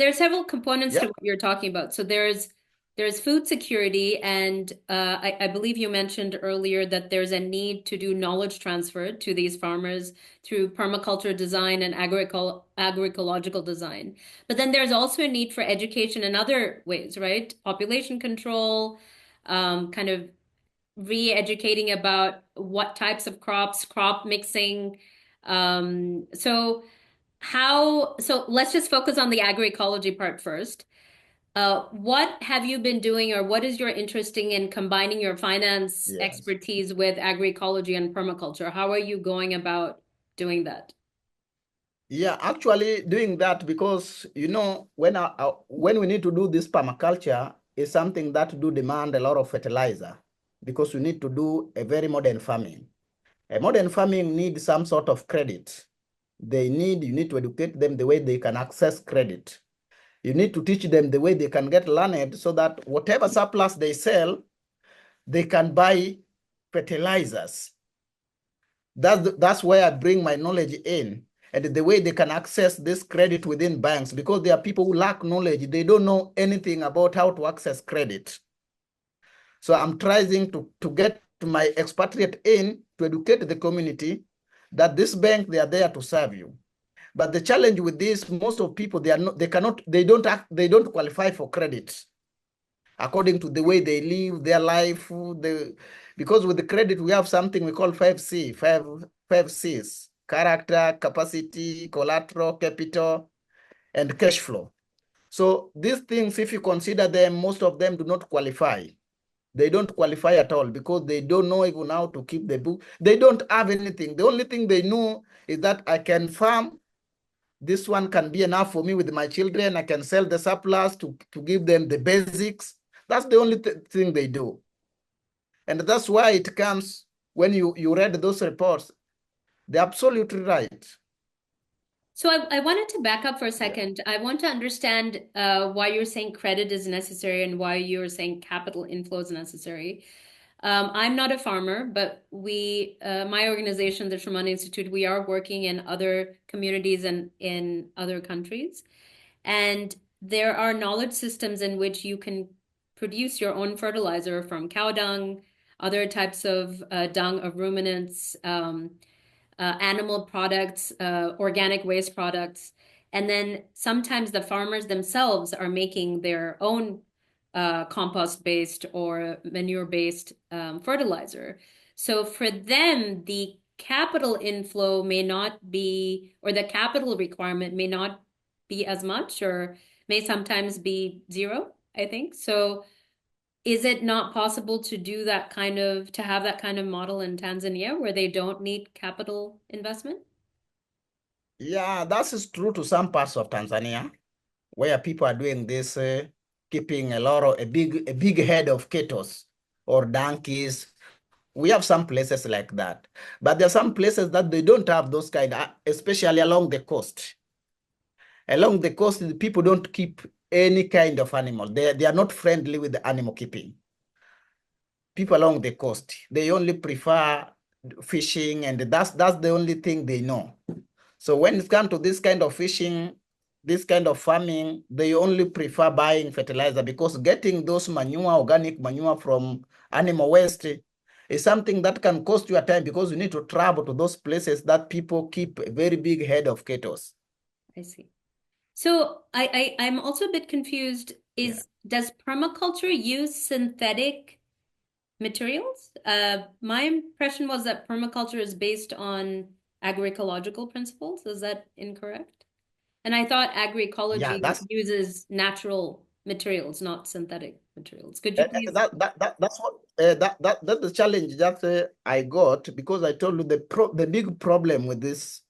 there are several components to Yeah. what you're talking about. So there's food security, and I believe you mentioned earlier that there's a need to do knowledge transfer to these farmers through permaculture design and agroecological design. But then there's also a need for education in other ways, right? Population control, kind of re-educating about what types of crops, crop mixing. So let's just focus on the agroecology part first. What have you been doing, or what is your interesting in combining your finance Yes. expertise with agroecology and permaculture? How are you going about doing that? Yeah, actually doing that because when we need to do this permaculture is something that do demand a lot of fertilizer because we need to do a very modern farming. A modern farming needs some sort of credit. You need to educate them the way they can access credit. You need to teach them the way they can get learned so that whatever surplus they sell, they can buy fertilizers. That's where I bring my knowledge in and the way they can access this credit within banks because there are people who lack knowledge. They don't know anything about how to access credit. So I'm trying to get my expatriate in to educate the community that this bank, they are there to serve you. But the challenge with this, most of people, they don't qualify for credit according to the way they live their life. Because with the credit, we have something we call 5C, five C's: character, capacity, collateral, capital, and cash flow. So these things, if you consider them, most of them do not qualify. They don't qualify at all because they don't know even how to keep the book. They don't have anything. The only thing they know is that I can farm. This one can be enough for me with my children. I can sell the surplus to give them the basics. That's the only thing they do. And that's why it comes when you read those reports, they're absolutely right. So I wanted to back up for a Yeah. second. I want to understand why you're saying credit is necessary and why you're saying capital inflow is necessary. I'm not a farmer, but my organization, the Sherman Institute, we are working in other communities and in other countries. And there are knowledge systems in which you can produce your own fertilizer from cow dung, other types of dung of ruminants, animal products, organic waste products. And then sometimes the farmers themselves are making their own compost-based or manure-based fertilizer. So for them, the capital inflow may not be, or the capital requirement may not be as much, or may sometimes be zero, I think. So is it not possible to do that to have that kind of model in Tanzania where they don't need capital investment? Yeah, that is true to some parts of Tanzania where people are doing this, keeping a big head of cattle or donkeys. We have some places like that, but there are some places that they don't have those kind, especially along the coast. Along the coast, the people don't keep any kind of animal. They are not friendly with the animal keeping. People along the coast, they only prefer fishing, and that's the only thing they know. So when it comes to this kind of fishing, this kind of farming, they only prefer buying fertilizer because getting those manure, organic manure from animal waste is something that can cost you a time because you need to travel to those places that people keep a very big head of cattle. I see. So I'm also a bit confused. Yeah. Does permaculture use synthetic materials? My impression was that permaculture is based on agroecological principles. Is that incorrect? And I thought Yeah, agroecology uses natural materials, not synthetic materials. Could you please? that's what that's the challenge that I got because I told you the big problem with this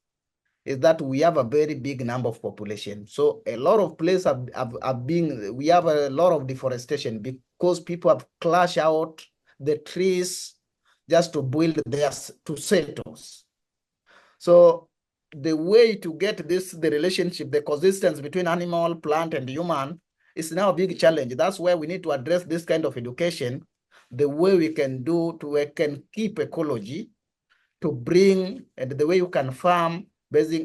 is that we have a very big number of population. So a lot of places we have a lot of deforestation because people have clashed out the trees just to build to settles. So the way to get the relationship, the coexistence between animal, plant, and human is now a big challenge. That's why we need to address this kind of education, the way we can keep ecology to bring, and the way you can farm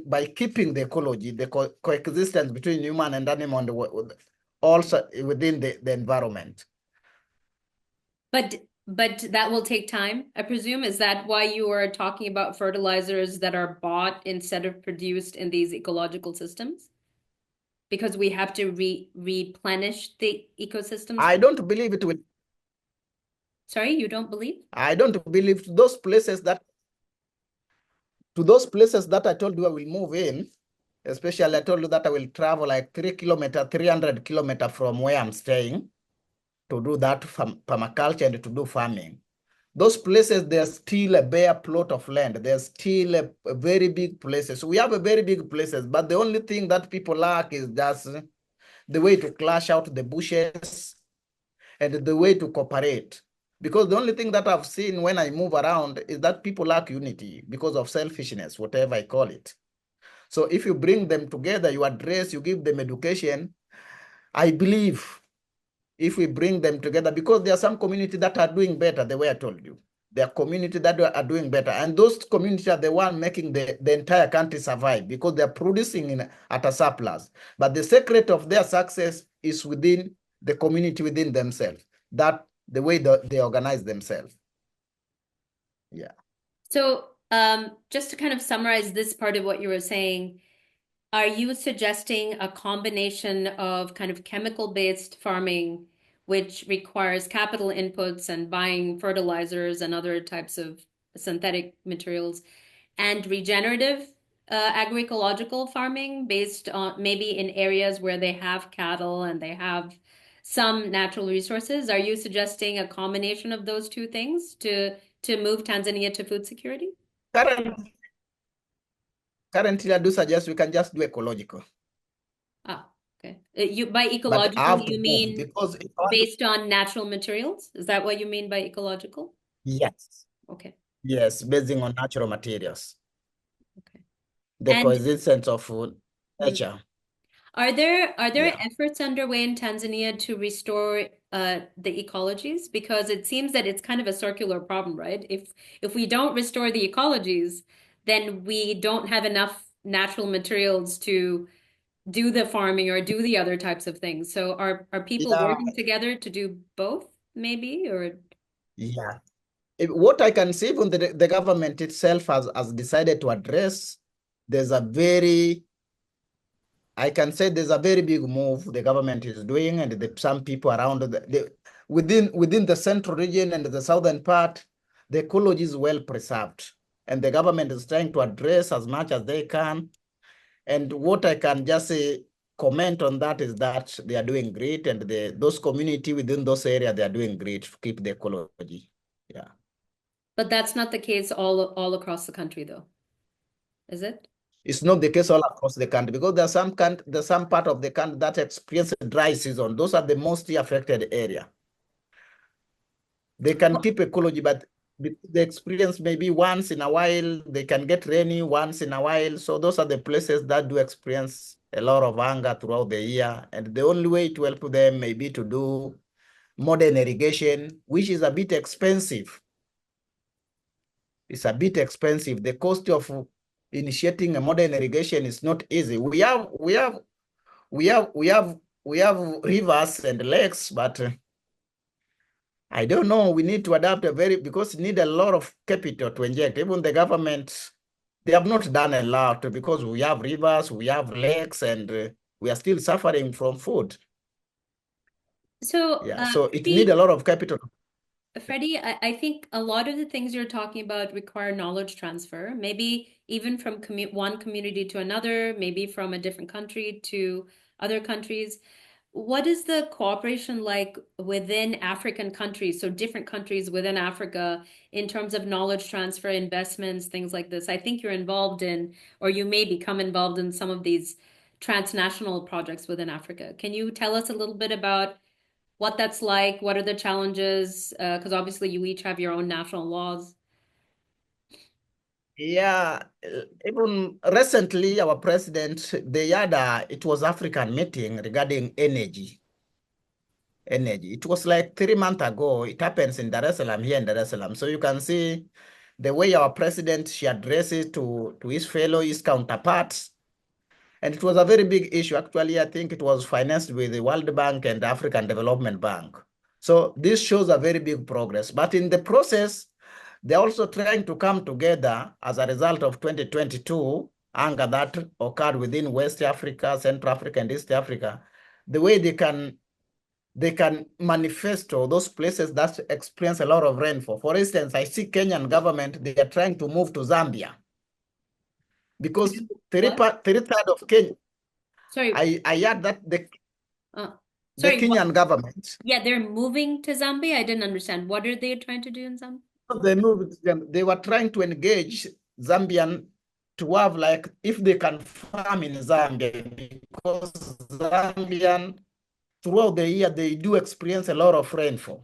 by keeping the ecology, the coexistence between human and animal, and also within the environment. But that will take time, I presume. Is that why you are talking about fertilizers that are bought instead of produced in these ecological systems? Because we have to replenish the ecosystems. I don't believe it will. Sorry, you don't believe? I don't believe to those places that I told you I will move in, especially I told you that I will travel like 3 kilometers, 300 kilometers from where I'm staying to do that permaculture and to do farming. Those places, there's still a bare plot of land. There's still a very big places. We have a very big places, but the only thing that people lack is just the way to clash out the bushes and the way to cooperate. Because the only thing that I've seen when I move around is that people lack unity because of selfishness, whatever I call it. So if you bring them together, you address, you give them education, I believe if we bring them together, because there are some communities that are doing better, the way I told you. There are communities that are doing better. And those communities are the one making the entire country survive because they're producing at a surplus. But the secret of their success is within the community, within themselves, that the way they organize themselves. Yeah. So, just to kind of summarize this part of what you were saying, are you suggesting a combination of kind of chemical-based farming, which requires capital inputs and buying fertilizers and other types of synthetic materials, and regenerative agroecological farming based on maybe in areas where they have cattle and they have some natural resources? Are you suggesting a combination of those two things to move Tanzania to food security? Currently, currently, I do suggest we can just do ecological. Ah, okay. You by But I ecological, have to you move mean because if I want to, based on natural materials? Is that what you mean by ecological? yes, Okay, yes, based on natural materials, okay. the And coexistence of mm, nature. are there Yeah. efforts underway in Tanzania to restore the ecologies? Because it seems that it's kind of a circular problem, right? If we don't restore the ecologies, then we don't have enough natural materials to do the farming or do the other types of things. So are people Yeah, working together to do both, maybe? Or yeah. What I can see, even the government itself has decided to address, there's a very, I can say there's a very big move the government is doing, and some people around within the central region and the southern part, the ecology is well preserved, and the government is trying to address as much as they can. And what I can just say, comment on that is that they are doing great, and those community within those areas, they are doing great to keep the ecology. Yeah. but that's not the case all across the country, though, is it? It's not the case all across the country because there's some part of the country that experience a dry season. Those are the mostly affected area. They can keep ecology, but the experience maybe once in a while, they can get rainy once in a while. So those are the places that do experience a lot of hunger throughout the year. And the only way to help them may be to do modern irrigation, which is a bit expensive. It's a bit expensive. The cost of initiating a modern irrigation is not easy. We have rivers and lakes, but I don't know. We need to adapt because we need a lot of capital to inject. Even the government, they have not done a lot because we have rivers, we have lakes, and we are still suffering from food. So, Yeah, so it need a Freddie, lot of capital. Freddie, I think a lot of the things you're talking about require knowledge transfer, maybe even from one community to another, maybe from a different country to other countries. What is the cooperation like within African countries, so different countries within Africa, in terms of knowledge transfer, investments, things like this? I think you're involved in, or you may become involved in some of these transnational projects within Africa. Can you tell us a little bit about what that's like? What are the challenges? Because obviously you each have your own national laws. Yeah, even recently, our president, it was African meeting regarding energy. Energy. It was like 3 months ago. It happens in Dar es Salaam, here in Dar es Salaam. So you can see the way our president, she addresses to his fellow, his counterparts. And it was a very big issue. Actually, I think it was financed with the World Bank and the African Development Bank. So this shows a very big progress. But in the process, they're also trying to come together as a result of 2022 anger that occurred within West Africa, Central Africa, and East Africa. The way they can manifest those places that experience a lot of rainfall. For instance, I see Kenyan government, they are trying to move to Zambia because What? third of Kenya. Sorry. I heard that the Sorry, what? Kenyan government, Yeah, they're moving to Zambia. I didn't understand. What are they trying to do in Zambia? they were trying to engage Zambian to have like, if they can farm in Zambia, because Zambian throughout the year, they do experience a lot of rainfall.